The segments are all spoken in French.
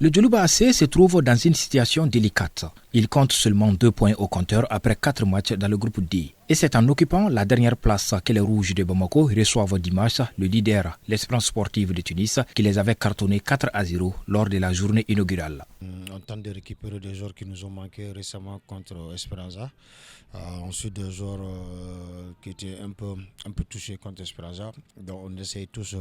Le Djoliba AC se trouve dans une situation délicate. Il compte seulement 2 points au compteur après 4 matchs dans le groupe D. Et c'est en occupant la dernière place que les Rouges de Bamako reçoivent dimanche le leader, l'Espérance sportive de Tunis, qui les avait cartonnés 4-0 lors de la journée inaugurale. On tente de récupérer des joueurs qui nous ont manqué récemment contre Esperanza. Ensuite des joueurs qui étaient un peu touchés contre Esperanza. Donc on essaye tous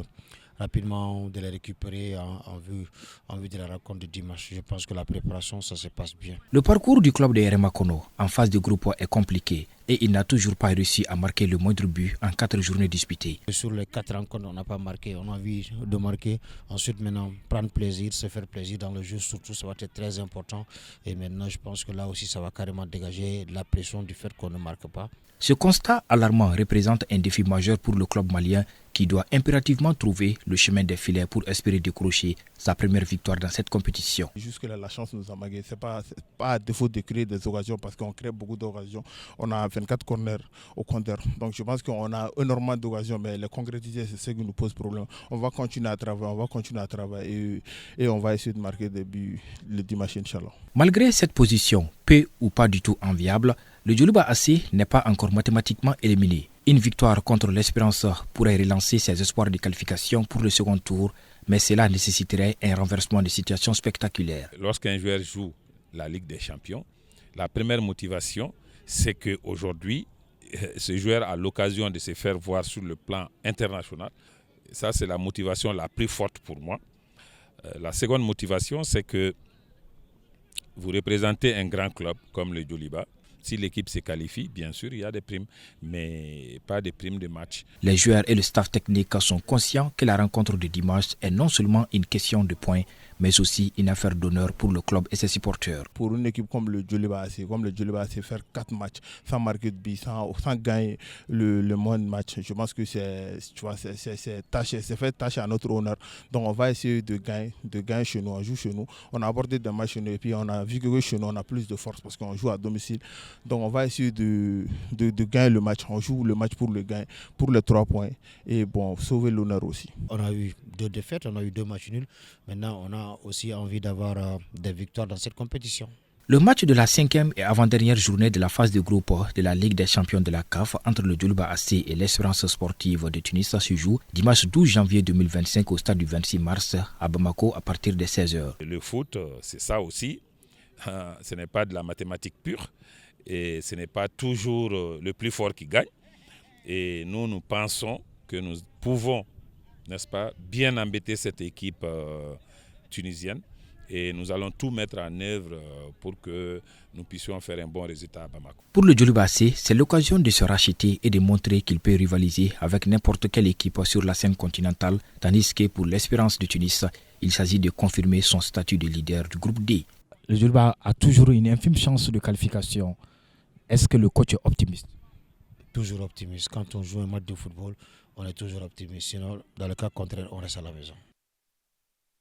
rapidement de les récupérer en vue de la rencontre de dimanche. Je pense que la préparation, ça se passe bien. Le parcours du club de Eremakono en phase de groupe est compliqué et il n'a toujours pas réussi à marquer le moindre but en 4 journées disputées. Sur les 4 rencontres, on n'a pas marqué. On a envie de marquer. Ensuite, maintenant, prendre plaisir, se faire plaisir dans le jeu, surtout, ça va être très important. Et maintenant, je pense que là aussi, ça va carrément dégager la pression du fait qu'on ne marque pas. Ce constat alarmant représente un défi majeur pour le club malien qui doit impérativement trouver le chemin des filets pour espérer décrocher sa première victoire dans cette compétition. Jusque-là, la chance nous a manqué. Ce n'est pas à défaut de créer des occasions parce qu'on crée beaucoup d'occasions. On a 24 corners au compteur. Donc je pense qu'on a énormément d'occasions, mais les concrétiser, c'est ce qui nous pose problème. On va continuer à travailler, et on va essayer de marquer des buts le dimanche, Inch'Allah. Malgré cette position, peu ou pas du tout enviable, le Djoliba AC n'est pas encore mathématiquement éliminé. Une victoire contre l'Espérance pourrait relancer ses espoirs de qualification pour le second tour, mais cela nécessiterait un renversement de situation spectaculaire. Lorsqu'un joueur joue la Ligue des Champions, la première motivation, c'est qu'aujourd'hui, ce joueur a l'occasion de se faire voir sur le plan international. Ça, c'est la motivation la plus forte pour moi. La seconde motivation, c'est que vous représentez un grand club comme le Djoliba. Si l'équipe se qualifie, bien sûr, il y a des primes, mais pas des primes de match. Les joueurs et le staff technique sont conscients que la rencontre de dimanche est non seulement une question de points, mais aussi une affaire d'honneur pour le club et ses supporters. Pour une équipe comme le Djoliba AC, faire 4 matchs sans marquer de but, sans gagner le moindre match, je pense que c'est fait tâche à notre honneur. Donc on va essayer de gagner chez nous, on joue chez nous. On a abordé des matchs chez nous et puis on a vu que chez nous on a plus de force parce qu'on joue à domicile. Donc on va essayer de gagner le match. On joue le match pour le gain, pour les 3 points et bon, sauver l'honneur aussi. On a eu 2 défaites, on a eu 2 matchs nuls. Maintenant, on a aussi envie d'avoir des victoires dans cette compétition. Le match de la 5e et avant-dernière journée de la phase de groupe de la Ligue des champions de la CAF entre le Djoliba AC et l'Espérance sportive de Tunis se joue dimanche 12 janvier 2025 au stade du 26 mars à Bamako à partir de 16h. Le foot, c'est ça aussi. Ce n'est pas de la mathématique pure et ce n'est pas toujours le plus fort qui gagne. Et nous pensons que nous pouvons, n'est-ce pas, bien embêter cette équipe tunisienne. Et nous allons tout mettre en œuvre pour que nous puissions faire un bon résultat à Bamako. Pour le Djoliba AC, c'est l'occasion de se racheter et de montrer qu'il peut rivaliser avec n'importe quelle équipe sur la scène continentale, tandis que pour l'Espérance de Tunis, il s'agit de confirmer son statut de leader du groupe D. Le Djoliba a toujours une infime chance de qualification. Est-ce que le coach est optimiste? Toujours optimiste. Quand on joue un match de football, on est toujours optimiste. Sinon, dans le cas contraire, on reste à la maison.